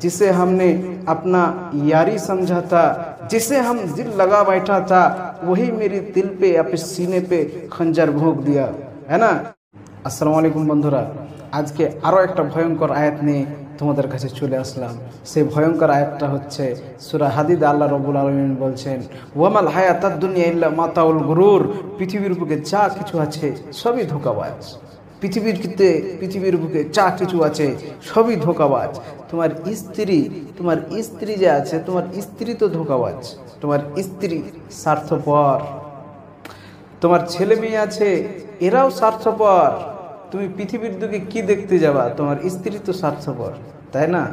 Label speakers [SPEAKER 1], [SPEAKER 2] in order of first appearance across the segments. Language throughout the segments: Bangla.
[SPEAKER 1] जिसे हमने अपना यारी समझा था, जिसे हम दिल लगा बैठा था, वही मेरी दिल पे अपने सीने पे खंजर भोंक दिया, है ना। আসসালামু আলাইকুম বন্ধুরা, আজকে আরও একটা ভয়ঙ্কর আয়াত নিয়ে তোমাদের কাছে চলে আসলাম। সেই ভয়ঙ্কর আয়াতটা হচ্ছে সূরা হাদিদ। আল্লাহ রাব্বুল আলামিন বলছেন, ওয়ামাল হায়াতাদ দুনিয়া ইল্লা মাতাউল গুরুর, পৃথিবীর বুকে যা কিছু আছে সবই ধোঁকাবাজ। পৃথিবীর বুকে যা কিছু আছে সবই ধোঁকাবাজ। তোমার স্ত্রী যে আছে, তোমার স্ত্রী তো ধোঁকাবাজ, তোমার স্ত্রী স্বার্থপর, তোমার ছেলে মেয়ে আছে এরাও স্বার্থপর। তুমি পৃথিবীর দিকে কি দেখতে যাবা? তোমার স্ত্রী তো স্বার্থপর, তাই না?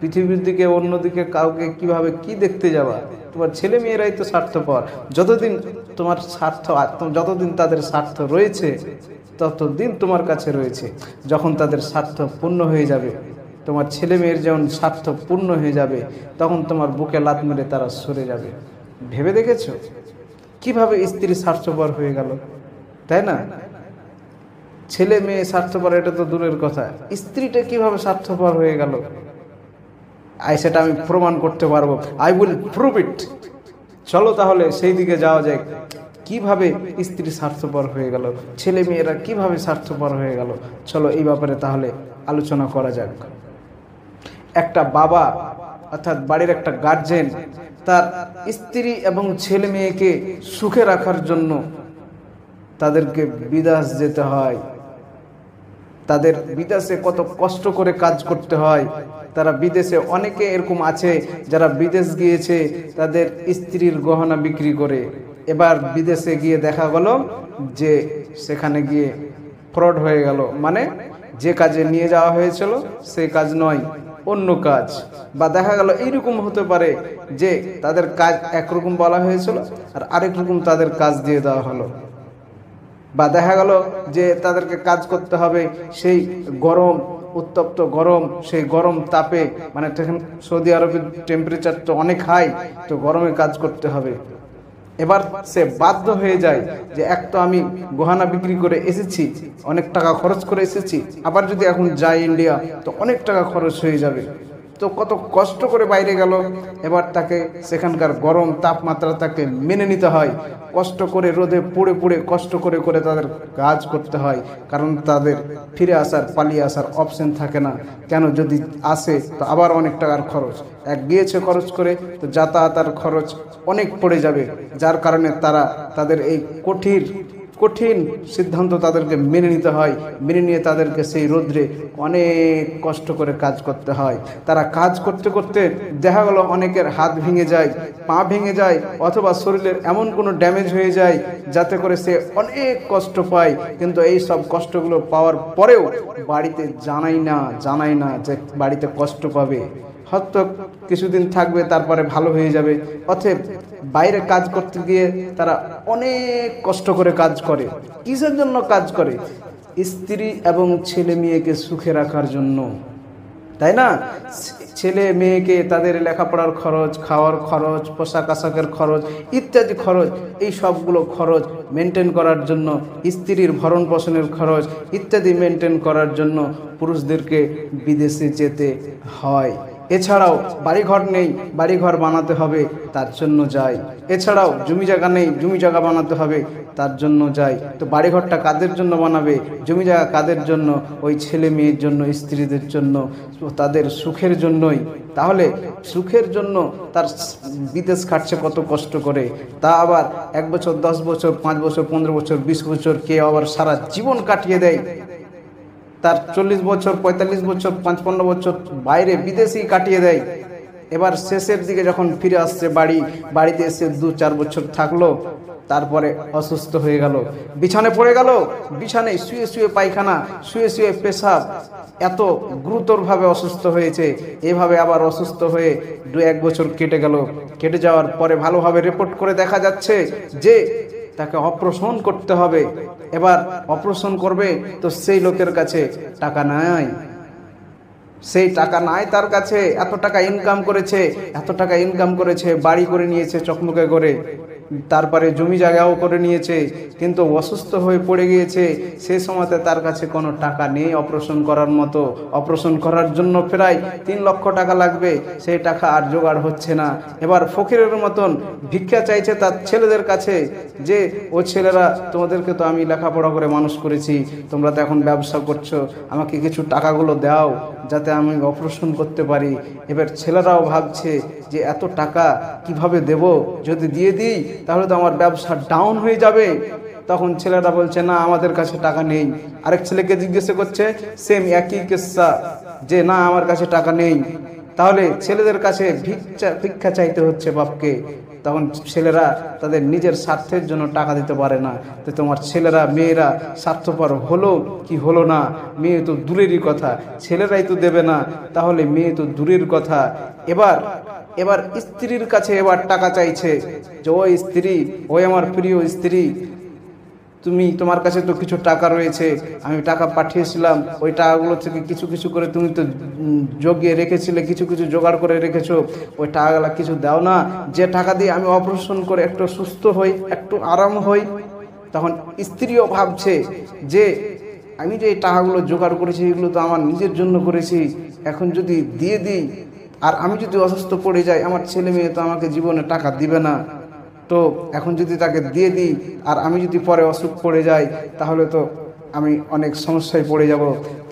[SPEAKER 1] পৃথিবীর দিকে অন্যদিকে কাউকে কিভাবে কি দেখতে যাবা? তোমার ছেলে মেয়েরাই তো স্বার্থপর। যতদিন তাদের স্বার্থ রয়েছে ততদিন তোমার কাছে রয়েছে। যখন তাদের স্বার্থ পূর্ণ হয়ে যাবে, তোমার ছেলে মেয়ের যেমন স্বার্থ পূর্ণ হয়ে যাবে, তখন তোমার বুকে লাথ মেরে তারা সরে যাবে। ভেবে দেখেছো কিভাবে স্ত্রী স্বার্থপর হয়ে গেল, তাই না? ছেলে মেয়ে স্বার্থপর এটা তো দূরের কথা, স্ত্রীটা কিভাবে স্বার্থপর হয়ে গেল সেটা আমি প্রমাণ করতে পারবো। আই উইল প্রুভ ইট। চলো তাহলে সেই দিকে যাওয়া যায়, কিভাবে স্ত্রী স্বার্থপর হয়ে গেল, ছেলে মেয়েরা কিভাবে স্বার্থপর হয়ে গেল। চলো এই ব্যাপারে তাহলে আলোচনা করা যাক। একটা বাবা অর্থাৎ বাড়ির একটা গার্জেন তার স্ত্রী এবং ছেলে মেয়েকে সুখে রাখার জন্য তাদেরকে বিদেশ যেতে হয়, তাদের বিদেশে কত কষ্ট করে কাজ করতে হয়। তারা বিদেশে, অনেকে এরকম আছে যারা বিদেশ গিয়েছে তাদের স্ত্রীর গহনা বিক্রি করে। এবার বিদেশে গিয়ে দেখা গেল যে সেখানে গিয়ে ফ্রড হয়ে গেল, মানে যে কাজে নিয়ে যাওয়া হয়েছিল সেই কাজ নয়, অন্য কাজ। বা দেখা গেল এইরকম হতে পারে যে তাদের কাজ একরকম বলা হয়েছিল আর আরেক রকম তাদের কাজ দিয়ে দেওয়া হলো। বা দেখা গেল যে তাদেরকে কাজ করতে হবে সেই গরম, উত্তপ্ত গরম, সেই গরম তাপে, মানে সৌদি আরবের টেম্পারেচার তো অনেক হাই, তো গরমে কাজ করতে হবে। এবার সে বাধ্য হয়ে যায় যে এক তো আমি গহনা বিক্রি করে এসেছি, অনেক টাকা খরচ করে এসেছি, আবার যদি এখন যাই ইন্ডিয়া তো অনেক টাকা খরচ হয়ে যাবে, তো কত কষ্ট করে বাইরে গেল। এবার তাকে সেখানকার গরম তাপমাত্রা তাকে মেনে নিতে হয়, কষ্ট করে রোদে পুড়ে কষ্ট করে তাদের কাজ করতে হয়, কারণ তাদের ফিরে আসার, পালিয়ে আসার অপশন থাকে না। কেন, যদি আসে তো আবার অনেক টাকার খরচ, এক গিয়েছে খরচ করে তো যাতায়াতের খরচ অনেক পড়ে যাবে, যার কারণে তারা তাদের এই কঠিন সিদ্ধান্ত তাদেরকে মেনে নিতে হয়। মেনে নিয়ে তাদেরকে সেই রোদ্রে অনেক কষ্ট করে কাজ করতে হয়। তারা কাজ করতে করতে দেখা গেল অনেকের হাত ভেঙে যায়, পা ভেঙে যায়, অথবা শরীরের এমন কোনো ড্যামেজ হয়ে যায় যাতে করে সে অনেক কষ্ট পায়। কিন্তু এই সব কষ্টগুলো পাওয়ার পরেও বাড়িতে জানাই না যে বাড়িতে কষ্ট পাবে। হয়তো কিছুদিন থাকবে, তারপরে ভালো হয়ে যাবে। অতএব বাইরে কাজ করতে গিয়ে তারা অনেক কষ্ট করে কাজ করে। কিসের জন্য কাজ করে? স্ত্রী এবং ছেলে মেয়েকে সুখে রাখার জন্য, তাই না? ছেলে মেয়েকে তাদের লেখাপড়ার খরচ, খাওয়ার খরচ, পোশাক আশাকের খরচ ইত্যাদি খরচ, এই সবগুলো খরচ মেনটেন করার জন্য, স্ত্রীর ভরণ পোষণের খরচ ইত্যাদি মেনটেন করার জন্য পুরুষদেরকে বিদেশে যেতে হয়। এছাড়াও বাড়িঘর নেই, বাড়িঘর বানাতে হবে, তার জন্য যায়। এছাড়াও জমি জায়গা নেই, জমি জায়গা বানাতে হবে, তার জন্য যায়। তো বাড়িঘরটা কাদের জন্য বানাবে, জমি জায়গা কাদের জন্য? ওই ছেলে মেয়ের জন্য, স্ত্রীদের জন্য, তাদের সুখের জন্যই। তাহলে সুখের জন্য তার বিদেশ কাটছে কত কষ্ট করে, তা আবার 1 বছর, 10 বছর, 5 বছর, 15 বছর, 20 বছর, কে আবার সারা জীবন কাটিয়ে দেয়। তার 40 বছর, 45 বছর, 55 বছর বাইরে বিদেশেই কাটিয়ে দেয়। এবার শেষের দিকে যখন ফিরে আসছে বাড়িতে এসে 2-4 বছর থাকলো, তারপরে অসুস্থ হয়ে গেল, বিছানায় পড়ে গেল, বিছানায় শুয়ে পায়খানা, শুয়ে পেশাব, এত গুরুতরভাবে অসুস্থ হয়েছে। এভাবে আবার অসুস্থ হয়ে 2-1 বছর কেটে গেল। কেটে যাওয়ার পরে ভালোভাবে রিপোর্ট করে দেখা যাচ্ছে যে তাকে অপারেশন করতে হবে। এবার অপারেশন করবে তো সেই লোকের কাছে টাকা নাই, সেই টাকা নাই তার কাছে। এত টাকা ইনকাম করেছে, বাড়ি করে নিয়েছে চকমকে করে, তারপরে জমি জায়গাও করে নিয়েছে, কিন্তু অসুস্থ হয়ে পড়ে গিয়েছে। সেই সময়তে তার কাছে কোনো টাকা নেই অপারেশন করার মতো। অপারেশন করার জন্য প্রায় 3 লক্ষ টাকা লাগবে, সেই টাকা আর জোগাড় হচ্ছে না। এবার ফকিরের মতন ভিক্ষা চাইছে তার ছেলেদের কাছে যে, ও ছেলেরা, তোমাদেরকে তো আমি লেখাপড়া করে মানুষ করেছি, তোমরা তো এখন ব্যবসা করছো, আমাকে কিছু টাকাগুলো দাও যাতে আমি অপারেশন করতে পারি। এবার ছেলেরাও ভাবছে যে এত টাকা কিভাবে দেব, যদি দিয়ে দিই তাহলে তো আমার ব্যবসা ডাউন হয়ে যাবে। তখন ছেলেরা বলছে না, আমাদের কাছে টাকা নেই। আরেক ছেলেকে জিজ্ঞাসা করছে, সেম একই কিস্সা, যে না আমার কাছে টাকা নেই। তাহলে ছেলেদের কাছে ভিক্ষা চাইতে হচ্ছে বাপকে। তখন ছেলেরা তাদের নিজের স্বার্থের জন্য টাকা দিতে পারে না। তো তোমার ছেলেরা মেয়েরা স্বার্থপর হলো কি হলো না, মেয়ে তো দূরেরই কথা, ছেলেরাই তো দেবে না, তাহলে মেয়ে তো দূরের কথা। এবার স্ত্রীর কাছে এবার টাকা চাইছে যে, ওই স্ত্রী, ওই আমার প্রিয় স্ত্রী, তোমার কাছে তো কিছু টাকা রয়েছে, আমি টাকা পাঠিয়েছিলাম, ওই টাকাগুলো থেকে কিছু কিছু করে তুমি তো জগিয়ে রেখেছিলে, কিছু কিছু জোগাড় করে রেখেছো, ওই টাকাগুলো কিছু দাও না, যে টাকা দিয়ে আমি অপারেশন করে একটু সুস্থ হই, একটু আরাম হই। তখন স্ত্রীও ভাবছে যে আমি যে এই টাকাগুলো জোগাড় করেছি এগুলো তো আমার নিজের জন্য করেছি, এখন যদি দিয়ে দিই আর আমি যদি অসুস্থ পড়ে যাই, আমার ছেলে মেয়ে তো আমাকে জীবনে টাকা দিবে না। তো এখন যদি তাকে দিয়ে দিই আর আমি যদি পরে অসুখ পড়ে যাই, তাহলে তো আমি অনেক সমস্যায় পড়ে যাব।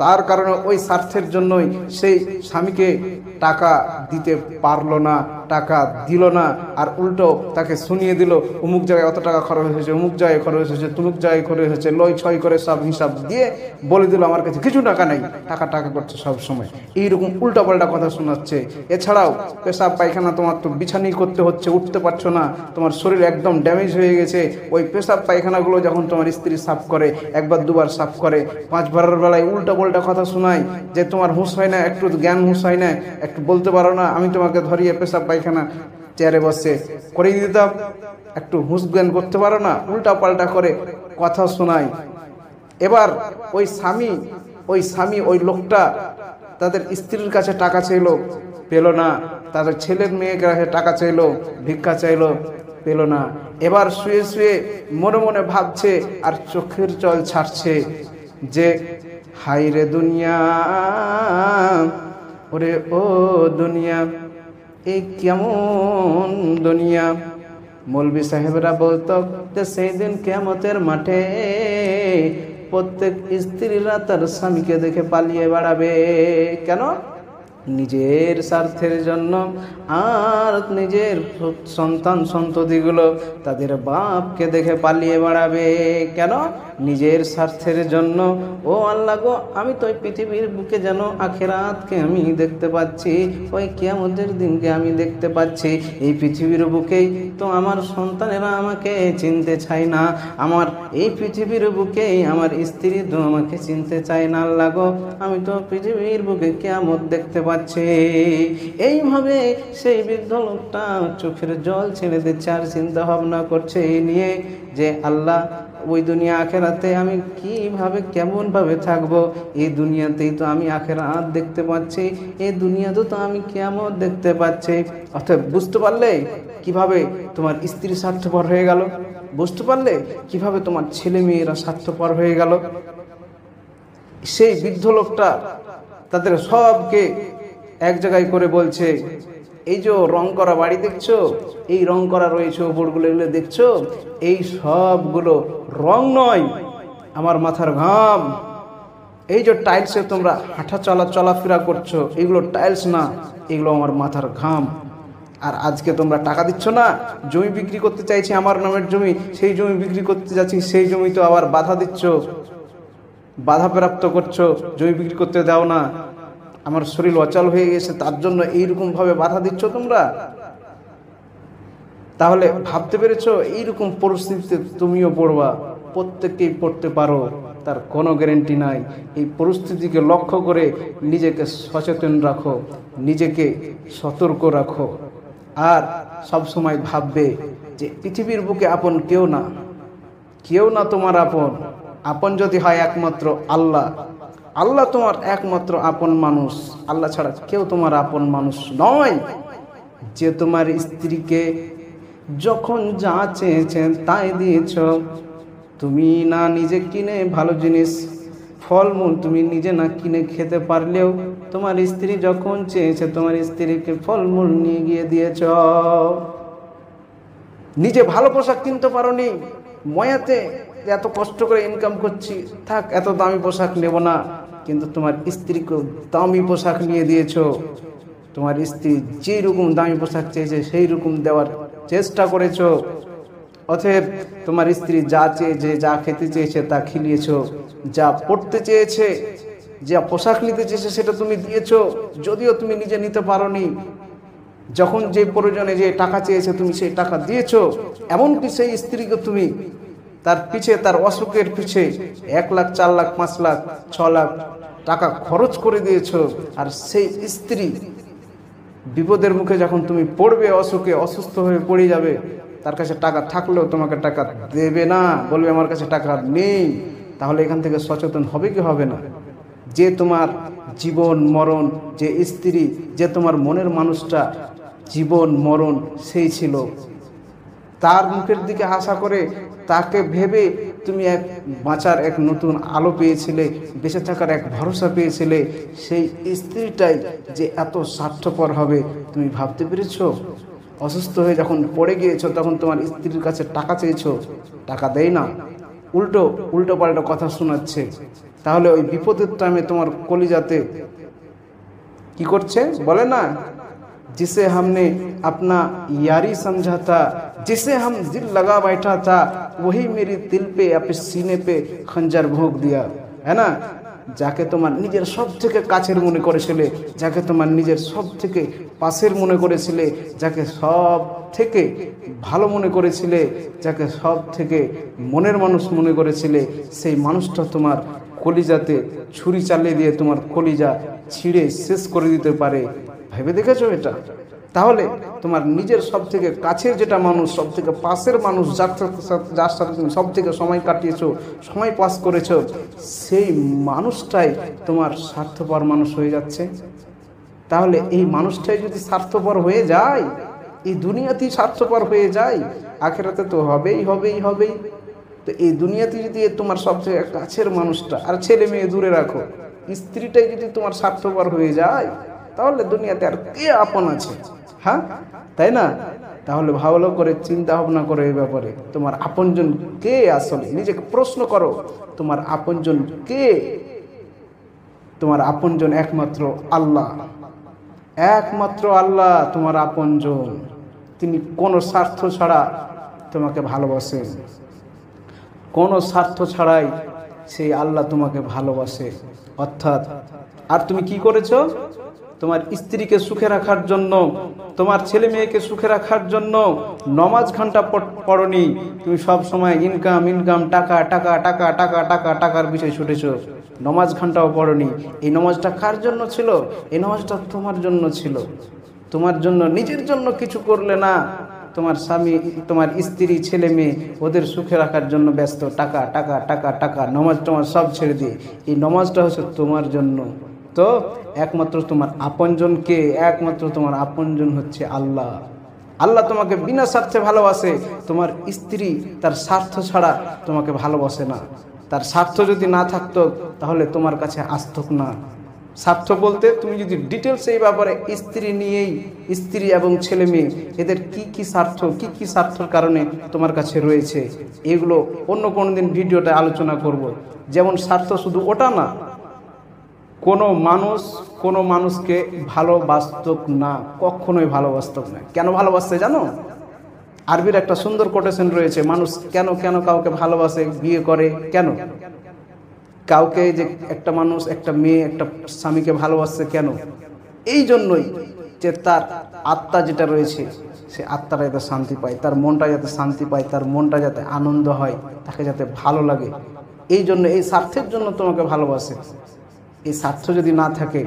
[SPEAKER 1] তার কারণে ওই স্বার্থের জন্যই সেই স্বামীকে টাকা দিতে পারলো না, টাকা দিল না, আর উল্টো তাকে শুনিয়ে দিল, অমুক জায়গায় অত টাকা খরচ হয়েছে, অমুক জায়গায় খরচ হয়েছে, তুমুক জায়গায় খরচ হয়েছে, লয় ছয় করে সব হিসাব দিয়ে বলে দিল আমার কাছে কিছু টাকা নেই, টাকা টাকা করছে সব সময়। এইরকম উল্টাপাল্টা কথা শোনাচ্ছে। এছাড়াও পেশাব পায়খানা তোমার তো বিছানি করতে হচ্ছে, উঠতে পারছো না, তোমার শরীর একদম ড্যামেজ হয়ে গেছে। ওই পেশাব পায়খানাগুলো যখন তোমার স্ত্রী সাফ করে, একবার দুবার সাফ করে, 5 বারের বেলায় উল্টা পাল্টা কথা শোনায় যে তোমার হুঁশ হয় না, একটু জ্ঞান হুঁশ হয় না, একটু বলতে পারো না, আমি তোমাকে ধরিয়ে পেশাব পায়খানা চেয়ারে বসে করে দিতাম, একটু হুঁশ জ্ঞান করতে পারো না, উল্টা পাল্টা করে কথা শোনায়। এবার ওই স্বামী ওই লোকটা তাদের স্ত্রীর কাছে টাকা চাইলো, পেল না। তাদের ছেলের মেয়ের কাছে টাকা চাইলো, ভিক্ষা চাইলো, পেল না। এবার শুয়ে শুয়ে মনে মনে ভাবছে আর চোখের জল ছাড়ছে যে হাই রে দুনিয়া, ওরে ও দুনিয়া, এই কেমন দুনিয়া। মৌলভী সাহেবরা বলতো যে সেই দিন কিয়ামতের মাঠে প্রত্যেক স্ত্রীরা তার স্বামীকে দেখে পালিয়ে বেড়াবে। কেন? নিজের স্বার্থের জন্য। আর নিজের সন্তান সন্ততিগুলো তাদের বাপকে দেখে পালিয়ে বেড়াবে। কেন? নিজের স্বার্থের জন্য। ও আল্লাহ গো, আমি তো ওই পৃথিবীর বুকে যেন আখিরাতকে আমি দেখতে পাচ্ছি, ওই কিয়ামতের দিনকে আমি দেখতে পাচ্ছি। এই পৃথিবীর বুকেই তো আমার সন্তানেরা আমাকে চিনতে চায় না, আমার এই পৃথিবীর বুকেই আমার স্ত্রী তো আমাকে চিনতে চায় না। আল্লাহ গো, আমি তো পৃথিবীর বুকে কিয়ামত দেখতে পাচ্ছি। এইভাবে সেই বৃদ্ধ লোকটা চোখের জল ছেড়ে দিচ্ছে আর চিন্তা ভাবনা করছে এই নিয়ে যে আল্লাহ, ওই দুনিয়া আখেরাতে আমি কিভাবে কেমন ভাবে থাকবো? এই দুনিয়াতেই তো আমি আখেরাত দেখতে পাচ্ছি, এই দুনিয়াতে তো আমি কিয়ামত দেখতে পাচ্ছি। অর্থাৎ বুঝতে পারলে কিভাবে তোমার স্ত্রী স্বার্থপর হয়ে গেল, বুঝতে পারলে কিভাবে তোমার ছেলে মেয়েরা স্বার্থপর হয়ে গেল। সেই বৃদ্ধ লোকটা তাদের সবকে এক জায়গায় করে বলছে, এই যে রং করা বাড়ি দেখছো, এই রং করা রয়েছে ওপরগুলো, এগুলো দেখছো, এই সবগুলো রং নয়, আমার মাথার ঘাম। এই যে টাইলসে তোমরা হাঁটা চলাফেরা করছো, এগুলো টাইলস না, এগুলো আমার মাথার ঘাম। আর আজকে তোমরা টাকা দিচ্ছ না, জমি বিক্রি করতে চাইছি, আমার নামের জমি, সেই জমি বিক্রি করতে যাচ্ছি, সেই জমি তো আবার বাধা দিচ্ছ, বাধা প্রাপ্ত করছো, জমি বিক্রি করতে দাও না, আমার শরীর অচল হয়ে গেছে, তার জন্য এইরকমভাবে বাধা দিচ্ছ তোমরা। তাহলে ভাবতে পেরেছো এইরকম পরিস্থিতিতে তুমিও পড়বা, প্রত্যেককেই পড়তে পারো, তার কোনো গ্যারেন্টি নাই। এই পরিস্থিতিকে লক্ষ্য করে নিজেকে সচেতন রাখো, নিজেকে সতর্ক রাখো, আর সব সময় ভাববে যে পৃথিবীর বুকে আপন কেউ না, কেউ না তোমার আপন। আপন যদি হয় একমাত্র আল্লাহ, আল্লাহ তোমার একমাত্র আপন মানুষ, আল্লাহ ছাড়া কেউ তোমার আপন মানুষ নয়। যে তোমার স্ত্রীকে যখন যা চেয়েছেন তাই দিয়েছ। তুমি না নিজে কিনে ভালো জিনিস ফলমূল তুমি নিজে না কিনে খেতে পারলেও তোমার স্ত্রী যখন চেয়েছে তোমার স্ত্রীকে ফলমূল নিয়ে গিয়ে দিয়েছ। নিজে ভালো পোশাক কিনতে পারোনি, ময়াতে এত কষ্ট করে ইনকাম করছি, থাক এত দামি পোশাক নেব না, কিন্তু তোমার স্ত্রীকে দামি পোশাক নিয়ে দিয়েছ। তোমার স্ত্রী যেই রকম দামি পোশাক চেয়েছে সেই রকম দেওয়ার চেষ্টা করেছ। অতএব তোমার স্ত্রী যা চেয়েছে, যা খেতে চেয়েছে তা খিলিয়েছ, যা পড়তে চেয়েছে, যা পোশাক নিতে চেয়েছে সেটা তুমি দিয়েছো, যদিও তুমি নিজে নিতে পারোনি। যখন যে প্রয়োজনে যে টাকা চেয়েছে তুমি সেই টাকা দিয়েছো। এমনকি সেই স্ত্রীকে তুমি তার পিছে, তার অসুখের পিছে 1 লাখ, 4 লাখ, 5 লাখ, 6 লাখ টাকা খরচ করে দিয়েছো। আর সেই স্ত্রী বিপদের মুখে যখন তুমি পড়বে, অসুখে অসুস্থ হয়ে পড়ে যাবে, তার কাছে টাকা থাকলেও তোমাকে টাকা দেবে না, বলবে আমার কাছে টাকা নেই। তাহলে এখান থেকে সচেতন হবে কি হবে না? যে তোমার জীবন মরণ, যে স্ত্রী, যে তোমার মনের মানুষটা জীবন মরণ সেই ছিল, তার মুখের দিকে আশা করে তাকে ভেবে তুমি এক বাঁচার এক নতুন আলো পেয়েছিলে, বেঁচে থাকার এক ভরসা পেয়েছিলে। সেই স্ত্রীটাই যে এত স্বার্থপর হবে তুমি ভাবতে পেরেছো? অসুস্থ হয়ে যখন পড়ে গিয়েছো তখন তোমার স্ত্রীর কাছে টাকা চেয়েছো, টাকা দেয় না, উল্টো পাল্টা কথা শোনাচ্ছে। তাহলে ওই বিপদের টাইমে তোমার কলিজাতে কি করছে বলে না, जिसे हमने अपना यारी समझा था, जिसे हम दिल लगा बैठा था, वही मेरी दिल पे अपने सीने पे खंजर भोंक दिया, है ना। যাকে তোমার নিজের সব থেকে কাছের মনে করেছিলে, যাকে তোমার নিজের সব থেকে পাশের মনে করেছিলে, যাকে সব থেকে ভালো মনে করেছিলে, যাকে সব থেকে মনের মানুষ মনে করেছিলে, সেই মানুষটা তোমার কলিজাতে ছুরি চালিয়ে দিয়ে তোমার কলিজা ছিঁড়ে শেষ করে দিতে পারে। ভেবে দেখেছো এটা? তাহলে তোমার নিজের সব থেকে কাছের যেটা মানুষ, সব থেকে পাশের মানুষ, যার সাথে তুমি সব থেকে সময় কাটিয়েছো, সময় পাস করেছো, সেই মানুষটাই তোমার স্বার্থপর মানুষ হয়ে যাচ্ছে। তাহলে এই মানুষটাই যদি স্বার্থপর হয়ে যায়, এই দুনিয়াতেই স্বার্থপর হয়ে যায়, আখেরাতে তো হবেই। তো এই দুনিয়াতে যদি তোমার সব থেকে কাছের মানুষটা, আর ছেলে মেয়ে দূরে রাখো, স্ত্রীটাই যদি তোমার স্বার্থপর হয়ে যায়, তাহলে দুনিয়াতে আর কে আপন আছে? হ্যাঁ, তাই না? তাহলে ভালো করে চিন্তা ভাবনা করো এই ব্যাপারে। তোমার আপনজন কে আসলে? নিজেকে প্রশ্ন করো, তোমার আপনজন কে? তোমার আপনজন একমাত্র আল্লাহ, একমাত্র আল্লাহ তোমার আপনজন। তিনি কোনো স্বার্থ ছাড়া তোমাকে ভালোবাসেন, কোনো স্বার্থ ছাড়াই সেই আল্লাহ তোমাকে ভালোবাসে। অর্থাৎ আর তুমি কি করেছো? তোমার স্ত্রীকে সুখে রাখার জন্য, তোমার ছেলে মেয়েকে সুখে রাখার জন্য নমাজ ঘন্টা পড়নি। তুমি সব সময় ইনকাম, টাকার বিষয় ছুটেছো, নমাজ ঘন্টাও পড়নি। এই নমাজটা কার জন্য ছিল? এই নমাজটা তোমার জন্য ছিল। তোমার জন্য, নিজের জন্য কিছু করলে না। তোমার স্বামী, তোমার স্ত্রী, ছেলে মেয়ে ওদের সুখে রাখার জন্য ব্যস্ত, টাকা, নমাজ টমাজ সব ছেড়ে দিয়ে। এই নমাজটা হচ্ছে তোমার জন্য। তো একমাত্র তোমার আপনজনকে, একমাত্র তোমার আপনজন হচ্ছে আল্লাহ। আল্লাহ তোমাকে বিনা স্বার্থে ভালোবাসে। তোমার স্ত্রী তার স্বার্থ ছাড়া তোমাকে ভালোবাসে না। তার স্বার্থ যদি না থাকতো তাহলে তোমার কাছে আসতো না। স্বার্থ বলতে তুমি যদি ডিটেলস এই ব্যাপারে, স্ত্রী নিয়েই, স্ত্রী এবং ছেলে মেয়ে এদের কি স্বার্থর কারণে তোমার কাছে রয়েছে, এগুলো অন্য কোনো দিন ভিডিওতে আলোচনা করব। যেমন স্বার্থ শুধু ওটা না, কোনো মানুষকে ভালোবাসত না, কখনোই ভালোবাসত না। কেন ভালোবাসতে জানো? আরবির একটা সুন্দর কোটেশন রয়েছে, মানুষ কেন কাউকে ভালোবাসে, বিয়ে করে কেন? কাউকে যে একটা মানুষ, একটা মেয়ে, একটা স্বামীকে ভালোবাসছে কেন? এই জন্যই যে তার আত্মা যেটা রয়েছে, সে আত্মাটা যাতে শান্তি পায়, তার মনটা যাতে শান্তি পায়, তার মনটা যাতে আনন্দ হয়, তাকে যাতে ভালো লাগে। এই জন্য, এই স্বার্থের জন্য তোমাকে ভালোবাসে। এই স্বার্থ যদি না থাকে,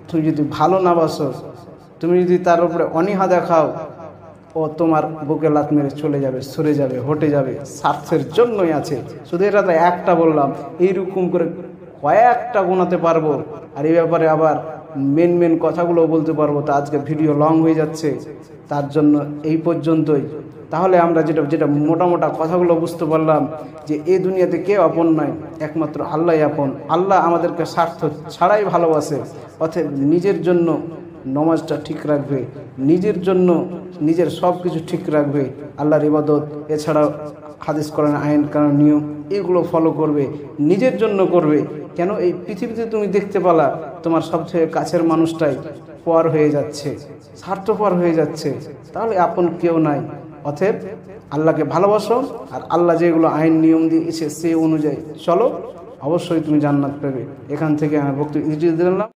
[SPEAKER 1] তুমি যদি ভালো না বাসো, তুমি যদি তার উপরে অনীহা দেখাও, ও তোমার বুকে লাত মেরে চলে যাবে, সরে যাবে, হটে যাবে। স্বার্থের জন্যই আছে। শুধু এটা তো একটা বললাম, এইরকম করে কয়েকটা গোনাতে পারবো। আর এই ব্যাপারে আবার মেন কথাগুলো বলতে পারবো, তা আজকে ভিডিও লং হয়ে যাচ্ছে, তার জন্য এই পর্যন্তই। তাহলে আমরা যেটা মোটা কথাগুলো বুঝতে পারলাম যে এই দুনিয়াতে কেউ আপন নয়, একমাত্র আল্লাহই আপন। আল্লাহ আমাদেরকে স্বার্থ ছাড়াই ভালোবাসে। অতএব নিজের জন্য নমাজটা ঠিক রাখবে, নিজের জন্য নিজের সব কিছু ঠিক রাখবে, আল্লাহর ইবাদত, এছাড়াও হাদিস কোরআন আইন কানুন নিয়ম এগুলো ফলো করবে, নিজের জন্য করবে। কেন এই পৃথিবীতে তুমি দেখতে পেলা তোমার সবথেকে কাছের মানুষটাই পর হয়ে যাচ্ছে, স্বার্থপর হয়ে যাচ্ছে, তাহলে আপন কেউ নাই। অতএব আল্লাহকে ভালোবাসো, আর আল্লাহ যেগুলো আইন নিয়ম দিয়েছে সে অনুযায়ী চলো, অবশ্যই তুমি জান্নাত পাবে। এখান থেকে আমি বক্তব্য দিলাম।